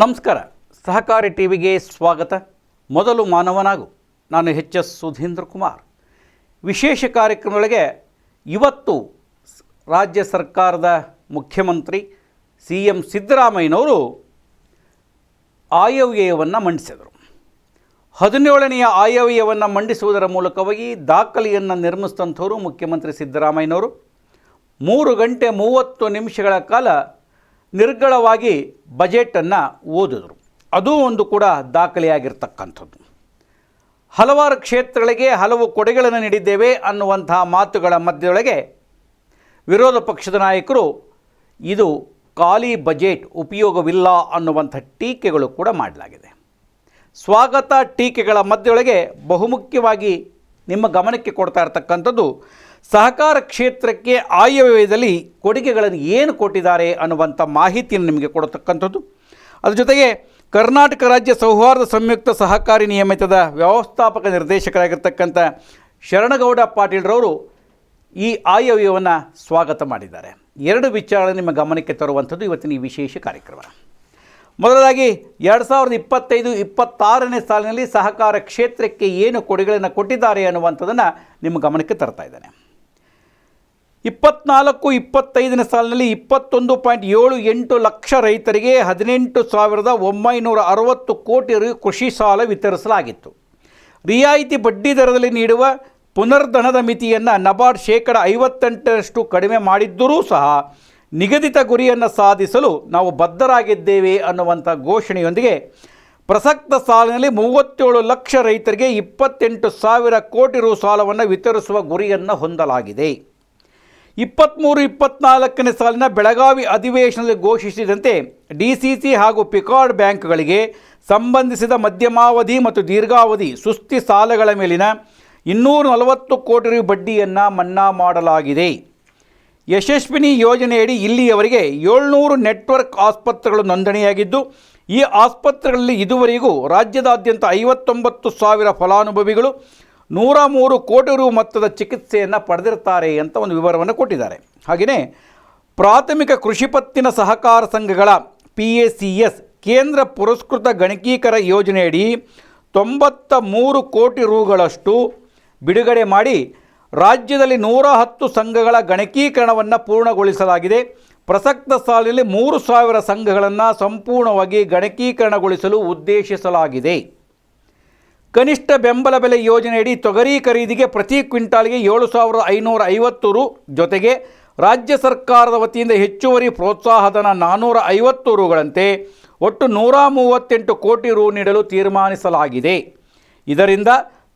ನಮಸ್ಕಾರ. ಸಹಕಾರಿ ಟಿವಿಗೆ ಸ್ವಾಗತ. ಮೊದಲು ಮಾನವನಾಗು. ನಾನು ಎಚ್ ಸುಧೀಂದ್ರ ಕುಮಾರ್. ವಿಶೇಷ ಕಾರ್ಯಕ್ರಮದೊಳಗೆ ಇವತ್ತು ರಾಜ್ಯ ಸರ್ಕಾರದ ಮುಖ್ಯಮಂತ್ರಿ CM ಸಿದ್ದರಾಮಯ್ಯನವರು ಆಯವ್ಯಯವನ್ನು ಮಂಡಿಸಿದರು. 17ನೆಯ ಆಯವ್ಯಯವನ್ನು ಮಂಡಿಸುವುದರ ಮೂಲಕವಾಗಿ ದಾಖಲೆಯನ್ನು ನಿರ್ಮಿಸಿದಂಥವರು ಮುಖ್ಯಮಂತ್ರಿ ಸಿದ್ದರಾಮಯ್ಯನವರು 3 ಗಂಟೆ 30 ನಿಮಿಷಗಳ ಕಾಲ ನಿರ್ಗಳವಾಗಿ ಬಜೆಟನ್ನು ಓದಿದರು. ಅದೂ ಒಂದು ಕೂಡ ದಾಖಲೆಯಾಗಿರ್ತಕ್ಕಂಥದ್ದು. ಹಲವಾರು ಕ್ಷೇತ್ರಗಳಿಗೆ ಹಲವು ಕೊಡುಗೆಗಳನ್ನು ನೀಡಿದ್ದೇವೆ ಅನ್ನುವಂತಹ ಮಾತುಗಳ ಮಧ್ಯದೊಳಗೆ ವಿರೋಧ ಪಕ್ಷದ ನಾಯಕರು ಇದು ಖಾಲಿ ಬಜೆಟ್, ಉಪಯೋಗವಿಲ್ಲ ಅನ್ನುವಂಥ ಟೀಕೆಗಳು ಕೂಡ ಮಾಡಲಾಗಿದೆ. ಸ್ವಾಗತ ಟೀಕೆಗಳ ಮಧ್ಯದೊಳಗೆ ಬಹುಮುಖ್ಯವಾಗಿ ನಿಮ್ಮ ಗಮನಕ್ಕೆ ಕೊಡ್ತಾ ಇರತಕ್ಕಂಥದ್ದು ಸಹಕಾರ ಕ್ಷೇತ್ರಕ್ಕೆ ಆಯವ್ಯಯದಲ್ಲಿ ಕೊಡುಗೆಗಳನ್ನು ಏನು ಕೊಟ್ಟಿದ್ದಾರೆ ಅನ್ನುವಂಥ ಮಾಹಿತಿಯನ್ನು ನಿಮಗೆ ಕೊಡತಕ್ಕಂಥದ್ದು. ಅದರ ಜೊತೆಗೆ ಕರ್ನಾಟಕ ರಾಜ್ಯ ಸೌಹಾರ್ದ ಸಂಯುಕ್ತ ಸಹಕಾರಿ ನಿಯಮಿತದ ವ್ಯವಸ್ಥಾಪಕ ನಿರ್ದೇಶಕರಾಗಿರ್ತಕ್ಕಂಥ ಶರಣಗೌಡ ಪಾಟೀಲ್ರವರು ಈ ಆಯವ್ಯಯವನ್ನು ಸ್ವಾಗತ ಮಾಡಿದ್ದಾರೆ. 2 ವಿಚಾರಗಳನ್ನು ನಿಮ್ಮ ಗಮನಕ್ಕೆ ತರುವಂಥದ್ದು ಇವತ್ತಿನ ಈ ವಿಶೇಷ ಕಾರ್ಯಕ್ರಮ. ಮೊದಲಾಗಿ 2025-26ನೇ ಸಾಲಿನಲ್ಲಿ ಸಹಕಾರ ಕ್ಷೇತ್ರಕ್ಕೆ ಏನು ಕೊಡುಗೆಗಳನ್ನು ಕೊಟ್ಟಿದ್ದಾರೆ ಅನ್ನುವಂಥದ್ದನ್ನು ನಿಮ್ಮ ಗಮನಕ್ಕೆ ತರ್ತಾ ಇದ್ದೇನೆ. 24-25ನೇ ಸಾಲಿನಲ್ಲಿ 21.78 ಲಕ್ಷ ರೈತರಿಗೆ 18,960 ಕೋಟಿ ಕೃಷಿ ಸಾಲ ವಿತರಿಸಲಾಗಿತ್ತು. ರಿಯಾಯಿತಿ ಬಡ್ಡಿ ದರದಲ್ಲಿ ನೀಡುವ ಪುನರ್ಧನದ ಮಿತಿಯನ್ನು ನಬಾರ್ಡ್ 58% ಕಡಿಮೆ ಮಾಡಿದ್ದರೂ ಸಹ ನಿಗದಿತ ಗುರಿಯನ್ನು ಸಾಧಿಸಲು ನಾವು ಬದ್ಧರಾಗಿದ್ದೇವೆ ಅನ್ನುವಂಥ ಘೋಷಣೆಯೊಂದಿಗೆ ಪ್ರಸಕ್ತ ಸಾಲಿನಲ್ಲಿ 37 ಲಕ್ಷ ರೈತರಿಗೆ 28,000 ಕೋಟಿ ರು ಸಾಲವನ್ನು ವಿತರಿಸುವ ಗುರಿಯನ್ನು ಹೊಂದಲಾಗಿದೆ. 23-24ನೇ ಸಾಲಿನ ಬೆಳಗಾವಿ ಅಧಿವೇಶನದಲ್ಲಿ ಘೋಷಿಸಿದಂತೆ DCC ಹಾಗೂ ಪಿಕಾರ್ಡ್ ಬ್ಯಾಂಕ್ಗಳಿಗೆ ಸಂಬಂಧಿಸಿದ ಮಧ್ಯಮಾವಧಿ ಮತ್ತು ದೀರ್ಘಾವಧಿ ಸುಸ್ತಿ ಸಾಲಗಳ ಮೇಲಿನ 240 ಕೋಟಿ ರು ಬಡ್ಡಿಯನ್ನು ಮನ್ನಾ ಮಾಡಲಾಗಿದೆ. ಯಶಸ್ವಿನಿ ಯೋಜನೆಯಡಿ ಇಲ್ಲಿಯವರೆಗೆ 700 ನೆಟ್ವರ್ಕ್ ಆಸ್ಪತ್ರೆಗಳು ನೋಂದಣಿಯಾಗಿದ್ದು, ಈ ಆಸ್ಪತ್ರೆಗಳಲ್ಲಿ ಇದುವರೆಗೂ ರಾಜ್ಯದಾದ್ಯಂತ 59,000 ಫಲಾನುಭವಿಗಳು 103 ಕೋಟಿ ರು ಮೊತ್ತದ ಚಿಕಿತ್ಸೆಯನ್ನು ಪಡೆದಿರ್ತಾರೆ ಅಂತ ಒಂದು ವಿವರವನ್ನು ಕೊಟ್ಟಿದ್ದಾರೆ. ಹಾಗೆಯೇ ಪ್ರಾಥಮಿಕ ಕೃಷಿ ಪತ್ತಿನ ಸಹಕಾರ ಸಂಘಗಳ PACS ಕೇಂದ್ರ ಪುರಸ್ಕೃತ ಗಣಕೀಕರ ಯೋಜನೆಯಡಿ 93 ಕೋಟಿ ರುಗಳಷ್ಟು ಬಿಡುಗಡೆ ಮಾಡಿ ರಾಜ್ಯದಲ್ಲಿ 110 ಸಂಘಗಳ ಗಣಕೀಕರಣವನ್ನು ಪೂರ್ಣಗೊಳಿಸಲಾಗಿದೆ. ಪ್ರಸಕ್ತ ಸಾಲಿನಲ್ಲಿ 3,000 ಸಂಘಗಳನ್ನು ಸಂಪೂರ್ಣವಾಗಿ ಗಣಕೀಕರಣಗೊಳಿಸಲು ಉದ್ದೇಶಿಸಲಾಗಿದೆ. ಕನಿಷ್ಠ ಬೆಂಬಲ ಬೆಲೆ ಯೋಜನೆಯಡಿ ತೊಗರಿ ಖರೀದಿಗೆ ಪ್ರತಿ ಕ್ವಿಂಟಾಲ್ಗೆ 7,550 ರು ಜೊತೆಗೆ ರಾಜ್ಯ ಸರ್ಕಾರದ ವತಿಯಿಂದ ಹೆಚ್ಚುವರಿ ಪ್ರೋತ್ಸಾಹಧನ 450 ರುಗಳಂತೆ ಒಟ್ಟು 138 ಕೋಟಿ ರು ನೀಡಲು ತೀರ್ಮಾನಿಸಲಾಗಿದೆ. ಇದರಿಂದ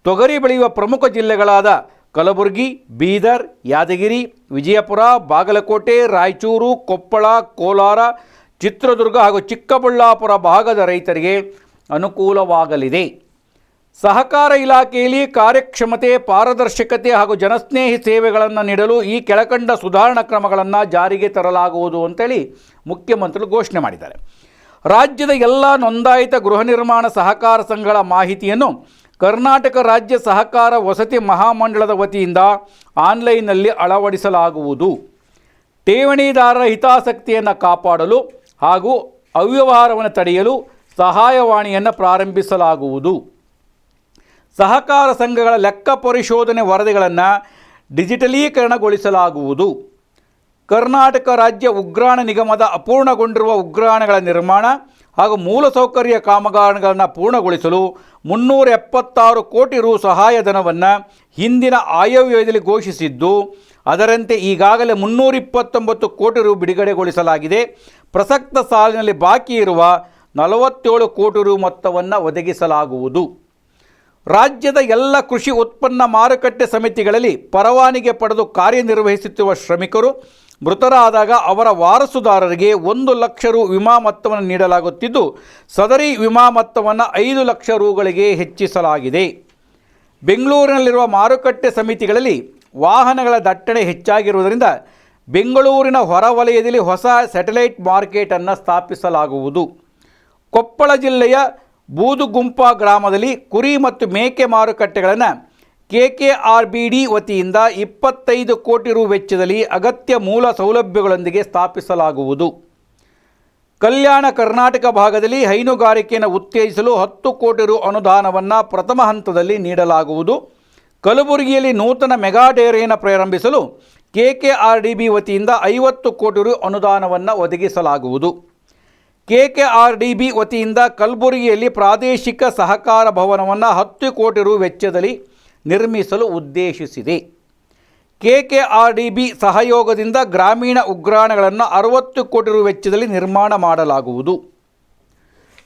ತೊಗರಿ ಬೆಳೆಯುವ ಪ್ರಮುಖ ಜಿಲ್ಲೆಗಳಾದ ಕಲಬುರಗಿ, ಬೀದರ್, ಯಾದಗಿರಿ, ವಿಜಯಪುರ, ಬಾಗಲಕೋಟೆ, ರಾಯಚೂರು, ಕೊಪ್ಪಳ, ಕೋಲಾರ, ಚಿತ್ರದುರ್ಗ ಹಾಗೂ ಚಿಕ್ಕಬಳ್ಳಾಪುರ ಭಾಗದ ರೈತರಿಗೆ ಅನುಕೂಲವಾಗಲಿದೆ. ಸಹಕಾರ ಇಲಾಖೆಯಲ್ಲಿ ಕಾರ್ಯಕ್ಷಮತೆ, ಪಾರದರ್ಶಕತೆ ಹಾಗೂ ಜನಸ್ನೇಹಿ ಸೇವೆಗಳನ್ನು ನೀಡಲು ಈ ಕೆಳಕಂಡ ಸುಧಾರಣಾ ಕ್ರಮಗಳನ್ನು ಜಾರಿಗೆ ತರಲಾಗುವುದು ಅಂತೇಳಿ ಮುಖ್ಯಮಂತ್ರಿಗಳು ಘೋಷಣೆ ಮಾಡಿದ್ದಾರೆ. ರಾಜ್ಯದ ಎಲ್ಲ ನೋಂದಾಯಿತ ಗೃಹ ನಿರ್ಮಾಣ ಸಹಕಾರ ಸಂಘಗಳ ಮಾಹಿತಿಯನ್ನು ಕರ್ನಾಟಕ ರಾಜ್ಯ ಸಹಕಾರ ವಸತಿ ಮಹಾಮಂಡಳದ ವತಿಯಿಂದ ಆನ್ಲೈನ್ನಲ್ಲಿ ಅಳವಡಿಸಲಾಗುವುದು. ಠೇವಣಿದಾರರ ಹಿತಾಸಕ್ತಿಯನ್ನು ಕಾಪಾಡಲು ಹಾಗೂ ಅವ್ಯವಹಾರವನ್ನು ತಡೆಯಲು ಸಹಾಯವಾಣಿಯನ್ನು ಪ್ರಾರಂಭಿಸಲಾಗುವುದು. ಸಹಕಾರ ಸಂಘಗಳ ಲೆಕ್ಕ ಪರಿಶೋಧನೆ ವರದಿಗಳನ್ನು ಡಿಜಿಟಲೀಕರಣಗೊಳಿಸಲಾಗುವುದು. ಕರ್ನಾಟಕ ರಾಜ್ಯ ಉಗ್ರಾಣ ನಿಗಮದ ಅಪೂರ್ಣಗೊಂಡಿರುವ ಉಗ್ರಾಣಗಳ ನಿರ್ಮಾಣ ಹಾಗೂ ಮೂಲಸೌಕರ್ಯ ಕಾಮಗಾರಿಗಳನ್ನು ಪೂರ್ಣಗೊಳಿಸಲು 376 ಕೋಟಿ ರು ಸಹಾಯಧನವನ್ನು ಹಿಂದಿನ ಆಯವ್ಯಯದಲ್ಲಿ ಘೋಷಿಸಿದ್ದು, ಅದರಂತೆ ಈಗಾಗಲೇ 329 ಕೋಟಿ ರು ಬಿಡುಗಡೆಗೊಳಿಸಲಾಗಿದೆ. ಪ್ರಸಕ್ತ ಸಾಲಿನಲ್ಲಿ ಬಾಕಿ ಇರುವ 47 ಕೋಟಿ ರು ಮೊತ್ತವನ್ನು ಒದಗಿಸಲಾಗುವುದು. ರಾಜ್ಯದ ಎಲ್ಲ ಕೃಷಿ ಉತ್ಪನ್ನ ಮಾರುಕಟ್ಟೆ ಸಮಿತಿಗಳಲ್ಲಿ ಪರವಾನಗಿ ಪಡೆದು ಕಾರ್ಯನಿರ್ವಹಿಸುತ್ತಿರುವ ಶ್ರಮಿಕರು ಮೃತರಾದಾಗ ಅವರ ವಾರಸುದಾರರಿಗೆ 1 ಲಕ್ಷ ರು ವಿಮಾ ಮೊತ್ತವನ್ನು ನೀಡಲಾಗುತ್ತಿದ್ದು, ಸದರಿ ವಿಮಾ ಮೊತ್ತವನ್ನು 5 ಲಕ್ಷ ರುಗಳಿಗೆ ಹೆಚ್ಚಿಸಲಾಗಿದೆ. ಬೆಂಗಳೂರಿನಲ್ಲಿರುವ ಮಾರುಕಟ್ಟೆ ಸಮಿತಿಗಳಲ್ಲಿ ವಾಹನಗಳ ದಟ್ಟಣೆ ಹೆಚ್ಚಾಗಿರುವುದರಿಂದ ಬೆಂಗಳೂರಿನ ಹೊರವಲಯದಲ್ಲಿ ಹೊಸ ಸ್ಯಾಟಲೈಟ್ ಮಾರ್ಕೆಟನ್ನು ಸ್ಥಾಪಿಸಲಾಗುವುದು. ಕೊಪ್ಪಳ ಜಿಲ್ಲೆಯ ಬೂದುಗುಂಪ ಗ್ರಾಮದಲ್ಲಿ ಕುರಿ ಮತ್ತು ಮೇಕೆ ಮಾರುಕಟ್ಟೆಗಳನ್ನು KKRBD ವತಿಯಿಂದ 25 ಕೋಟಿ ರು ವೆಚ್ಚದಲ್ಲಿ ಅಗತ್ಯ ಮೂಲ ಸೌಲಭ್ಯಗಳೊಂದಿಗೆ ಸ್ಥಾಪಿಸಲಾಗುವುದು. ಕಲ್ಯಾಣ ಕರ್ನಾಟಕ ಭಾಗದಲ್ಲಿ ಹೈನುಗಾರಿಕೆಯನ್ನು ಉತ್ತೇಜಿಸಲು 10 ಕೋಟಿ ರು ಅನುದಾನವನ್ನು ಪ್ರಥಮ ಹಂತದಲ್ಲಿ ನೀಡಲಾಗುವುದು. ಕಲಬುರಗಿಯಲ್ಲಿ ನೂತನ ಮೆಗಾ ಡೈರಿಯನ್ನು ಪ್ರಾರಂಭಿಸಲು KKRDB ವತಿಯಿಂದ 50 ಕೋಟಿ ರು ಅನುದಾನವನ್ನು ಒದಗಿಸಲಾಗುವುದು. KKRDB ವತಿಯಿಂದ ಕಲಬುರಗಿಯಲ್ಲಿ ಪ್ರಾದೇಶಿಕ ಸಹಕಾರ ಭವನವನ್ನು 10 ಕೋಟಿ ರು ವೆಚ್ಚದಲ್ಲಿ ನಿರ್ಮಿಸಲು ಉದ್ದೇಶಿಸಿದೆ. KKRDB ಸಹಯೋಗದಿಂದ ಗ್ರಾಮೀಣ ಉಗ್ರಾಣಗಳನ್ನು 60 ಕೋಟಿ ರು ವೆಚ್ಚದಲ್ಲಿ ನಿರ್ಮಾಣ ಮಾಡಲಾಗುವುದು.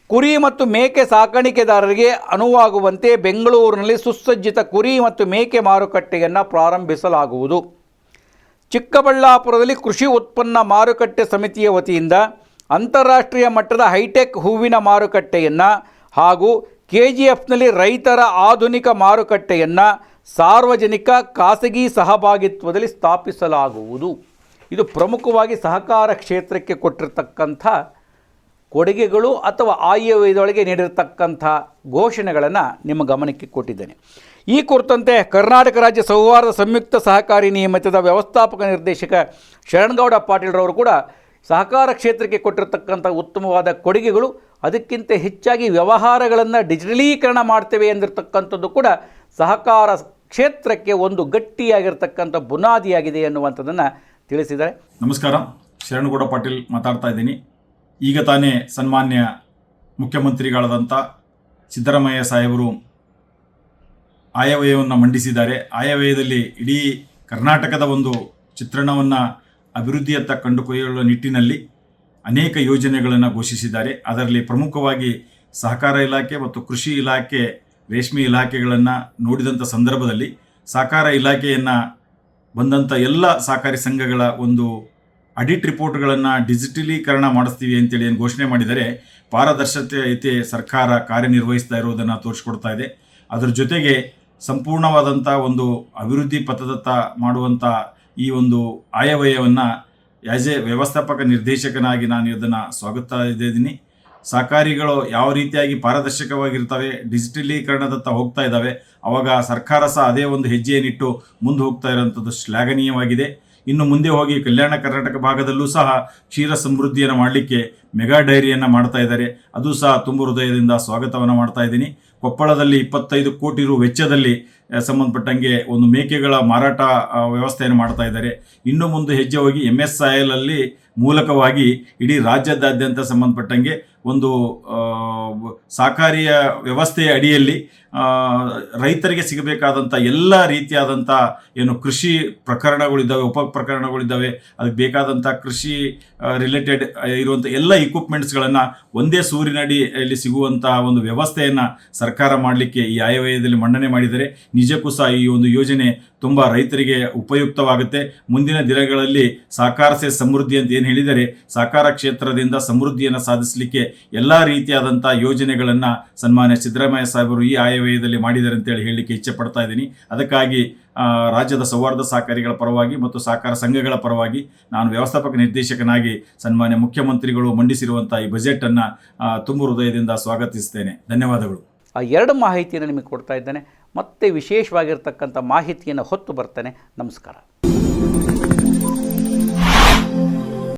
ಕುರಿ ಮತ್ತು ಮೇಕೆ ಸಾಕಾಣಿಕೆದಾರರಿಗೆ ಅನುವಾಗುವಂತೆ ಬೆಂಗಳೂರಿನಲ್ಲಿ ಸುಸಜ್ಜಿತ ಕುರಿ ಮತ್ತು ಮೇಕೆ ಮಾರುಕಟ್ಟೆಯನ್ನು ಪ್ರಾರಂಭಿಸಲಾಗುವುದು. ಚಿಕ್ಕಬಳ್ಳಾಪುರದಲ್ಲಿ ಕೃಷಿ ಉತ್ಪನ್ನ ಮಾರುಕಟ್ಟೆ ಸಮಿತಿಯ ವತಿಯಿಂದ ಅಂತಾರಾಷ್ಟ್ರೀಯ ಮಟ್ಟದ ಹೈಟೆಕ್ ಹೂವಿನ ಮಾರುಕಟ್ಟೆಯನ್ನು ಹಾಗೂ KGFನಲ್ಲಿ ರೈತರ ಆಧುನಿಕ ಮಾರುಕಟ್ಟೆಯನ್ನು ಸಾರ್ವಜನಿಕ ಖಾಸಗಿ ಸಹಭಾಗಿತ್ವದಲ್ಲಿ ಸ್ಥಾಪಿಸಲಾಗುವುದು. ಇದು ಪ್ರಮುಖವಾಗಿ ಸಹಕಾರ ಕ್ಷೇತ್ರಕ್ಕೆ ಕೊಟ್ಟಿರ್ತಕ್ಕಂಥ ಕೊಡುಗೆಗಳು ಅಥವಾ ಆಯವ್ಯಯದೊಳಗೆ ನೀಡಿರತಕ್ಕಂಥ ಘೋಷಣೆಗಳನ್ನು ನಿಮ್ಮ ಗಮನಕ್ಕೆ ಕೊಟ್ಟಿದ್ದೇನೆ. ಈ ಕುರಿತಂತೆ ಕರ್ನಾಟಕ ರಾಜ್ಯ ಸೌಹಾರ್ದ ಸಂಯುಕ್ತ ಸಹಕಾರಿ ನಿಯಮಿತದ ವ್ಯವಸ್ಥಾಪಕ ನಿರ್ದೇಶಕ ಶರಣಗೌಡ ಪಾಟೀಲ್ರವರು ಕೂಡ ಸಹಕಾರ ಕ್ಷೇತ್ರಕ್ಕೆ ಕೊಟ್ಟಿರತಕ್ಕಂಥ ಉತ್ತಮವಾದ ಕೊಡುಗೆಗಳು, ಅದಕ್ಕಿಂತ ಹೆಚ್ಚಾಗಿ ವ್ಯವಹಾರಗಳನ್ನು ಡಿಜಿಟಲೀಕರಣ ಮಾಡ್ತೇವೆ ಎಂದಿರತಕ್ಕಂಥದ್ದು ಕೂಡ ಸಹಕಾರ ಕ್ಷೇತ್ರಕ್ಕೆ ಒಂದು ಗಟ್ಟಿಯಾಗಿರ್ತಕ್ಕಂಥ ಬುನಾದಿಯಾಗಿದೆ ಎನ್ನುವಂಥದ್ದನ್ನು ತಿಳಿಸಿದ್ದಾರೆ. ನಮಸ್ಕಾರ, ಶರಣಗೌಡ ಪಾಟೀಲ್ ಮಾತಾಡ್ತಾ ಇದ್ದೀನಿ. ಈಗ ತಾನೇ ಸನ್ಮಾನ್ಯ ಮುಖ್ಯಮಂತ್ರಿಗಳಾದಂಥ ಸಿದ್ದರಾಮಯ್ಯ ಸಾಹೇಬರು ಆಯವ್ಯಯವನ್ನು ಮಂಡಿಸಿದ್ದಾರೆ. ಆಯವ್ಯಯದಲ್ಲಿ ಇಡೀ ಕರ್ನಾಟಕದ ಒಂದು ಚಿತ್ರಣವನ್ನು ಅಭಿವೃದ್ಧಿಯತ್ತ ಕೊಂಡೊಯ್ಯುವ ನಿಟ್ಟಿನಲ್ಲಿ ಅನೇಕ ಯೋಜನೆಗಳನ್ನು ಘೋಷಿಸಿದ್ದಾರೆ. ಅದರಲ್ಲಿ ಪ್ರಮುಖವಾಗಿ ಸಹಕಾರ ಇಲಾಖೆ ಮತ್ತು ಕೃಷಿ ಇಲಾಖೆ, ರೇಷ್ಮೆ ಇಲಾಖೆಗಳನ್ನು ನೋಡಿದಂಥ ಸಂದರ್ಭದಲ್ಲಿ ಸಹಕಾರ ಇಲಾಖೆಯನ್ನು ಬಂದಂಥ ಎಲ್ಲ ಸಹಕಾರಿ ಸಂಘಗಳ ಒಂದು ಆಡಿಟ್ ರಿಪೋರ್ಟ್ಗಳನ್ನು ಡಿಜಿಟಲೀಕರಣ ಮಾಡಿಸ್ತೀವಿ ಅಂತೇಳಿ ಏನು ಘೋಷಣೆ ಮಾಡಿದರೆ ಪಾರದರ್ಶಕತೆ ಸರ್ಕಾರ ಕಾರ್ಯನಿರ್ವಹಿಸ್ತಾ ಇರೋದನ್ನು ತೋರಿಸ್ಕೊಡ್ತಾ ಇದೆ. ಅದರ ಜೊತೆಗೆ ಸಂಪೂರ್ಣವಾದಂಥ ಒಂದು ಅಭಿವೃದ್ಧಿ ಪಥದತ್ತ ಮಾಡುವಂಥ ಈ ಒಂದು ಆಯವ್ಯಯವನ್ನು ಆ್ಯಸ್ ಎ ವ್ಯವಸ್ಥಾಪಕ ನಿರ್ದೇಶಕನಾಗಿ ನಾನು ಇದನ್ನು ಸ್ವಾಗತ ಇದ್ದೀನಿ. ಸಹಕಾರಿಗಳು ಯಾವ ರೀತಿಯಾಗಿ ಪಾರದರ್ಶಕವಾಗಿರ್ತವೆ, ಡಿಜಿಟಲೀಕರಣದತ್ತ ಹೋಗ್ತಾ ಇದ್ದಾವೆ, ಆವಾಗ ಸರ್ಕಾರ ಸಹ ಅದೇ ಒಂದು ಹೆಜ್ಜೆಯನ್ನಿಟ್ಟು ಮುಂದೆ ಹೋಗ್ತಾ ಇರೋಂಥದ್ದು ಶ್ಲಾಘನೀಯವಾಗಿದೆ. ಇನ್ನು ಮುಂದೆ ಹೋಗಿ ಕಲ್ಯಾಣ ಕರ್ನಾಟಕ ಭಾಗದಲ್ಲೂ ಸಹ ಕ್ಷೀರ ಸಮೃದ್ಧಿಯನ್ನು ಮಾಡಲಿಕ್ಕೆ ಮೆಗಾ ಡೈರಿಯನ್ನು ಮಾಡ್ತಾ ಇದ್ದಾರೆ. ಅದು ಸಹ ತುಂಬ ಹೃದಯದಿಂದ ಸ್ವಾಗತವನ್ನು ಮಾಡ್ತಾ ಇದ್ದೀನಿ. ಕೊಪ್ಪಳದಲ್ಲಿ 25 ಕೋಟಿ ರು ವೆಚ್ಚದಲ್ಲಿ ಸಂಬಂಧಪಟ್ಟಂಗೆ ಒಂದು ಮೇಕೆಗಳ ಮಾರಾಟ ವ್ಯವಸ್ಥೆಯನ್ನು ಮಾಡ್ತಾ ಇದ್ದಾರೆ. ಇನ್ನು ಮುಂದೆ ಹೆಜ್ಜೆ ಹೋಗಿ MSIL ಅಲ್ಲಿ ಮೂಲಕವಾಗಿ ಇಡೀ ರಾಜ್ಯದಾದ್ಯಂತ ಸಂಬಂಧಪಟ್ಟಂಗೆ ಒಂದು ಸಹಕಾರಿಯ ವ್ಯವಸ್ಥೆಯ ಅಡಿಯಲ್ಲಿ ರೈತರಿಗೆ ಸಿಗಬೇಕಾದಂಥ ಎಲ್ಲ ರೀತಿಯಾದಂಥ ಏನು ಕೃಷಿ ಪ್ರಕರಣಗಳಿದ್ದಾವೆ, ಉಪ ಪ್ರಕರಣಗಳಿದ್ದಾವೆ, ಅದಕ್ಕೆ ಬೇಕಾದಂಥ ಕೃಷಿ ರಿಲೇಟೆಡ್ ಇರುವಂಥ ಎಲ್ಲ ಇಕ್ವಿಪ್ಮೆಂಟ್ಸ್ಗಳನ್ನು ಒಂದೇ ಸೂರಿನಡಿಯಲ್ಲಿ ಸಿಗುವಂಥ ಒಂದು ವ್ಯವಸ್ಥೆಯನ್ನು ಸರ್ಕಾರ ಮಾಡಲಿಕ್ಕೆ ಈ ಆಯವ್ಯಯದಲ್ಲಿ ಮಂಡನೆ ಮಾಡಿದರೆ ನಿಜಕ್ಕೂ ಸಹ ಈ ಒಂದು ಯೋಜನೆ ತುಂಬ ರೈತರಿಗೆ ಉಪಯುಕ್ತವಾಗುತ್ತೆ. ಮುಂದಿನ ದಿನಗಳಲ್ಲಿ ಸಹಕಾರ ಸೇ ಸಮೃದ್ಧಿ ಅಂತ ಏನು ಹೇಳಿದರೆ ಸಹಕಾರ ಕ್ಷೇತ್ರದಿಂದ ಸಮೃದ್ಧಿಯನ್ನು ಸಾಧಿಸಲಿಕ್ಕೆ ಎಲ್ಲ ರೀತಿಯಾದಂಥ ಯೋಜನೆಗಳನ್ನು ಸನ್ಮಾನ್ಯ ಸಿದ್ದರಾಮಯ್ಯ ಸಾಹೇಬರು ಈ ಆಯವ್ಯಯದಲ್ಲಿ ಮಾಡಿದ್ದಾರೆ ಅಂತೇಳಿ ಹೇಳಲಿಕ್ಕೆ ಇಚ್ಛೆ ಪಡ್ತಾ ಇದ್ದೀನಿ. ಅದಕ್ಕಾಗಿ ರಾಜ್ಯದ ಸೌಹಾರ್ದ ಸಹಕಾರಿಗಳ ಪರವಾಗಿ ಮತ್ತು ಸಹಕಾರ ಸಂಘಗಳ ಪರವಾಗಿ ನಾನು ವ್ಯವಸ್ಥಾಪಕ ನಿರ್ದೇಶಕನಾಗಿ ಸನ್ಮಾನ್ಯ ಮುಖ್ಯಮಂತ್ರಿಗಳು ಮಂಡಿಸಿರುವಂಥ ಈ ಬಜೆಟನ್ನು ತುಂಬ ಹೃದಯದಿಂದ ಸ್ವಾಗತಿಸ್ತೇನೆ. ಧನ್ಯವಾದಗಳು. ಆ 2 ಮಾಹಿತಿಯನ್ನು ನಿಮಗೆ ಕೊಡ್ತಾ ಇದ್ದೇನೆ. ಮತ್ತೆ ವಿಶೇಷವಾಗಿರ್ತಕ್ಕಂಥ ಮಾಹಿತಿಯನ್ನು ಹೊತ್ತು ಬರ್ತೇನೆ. ನಮಸ್ಕಾರ.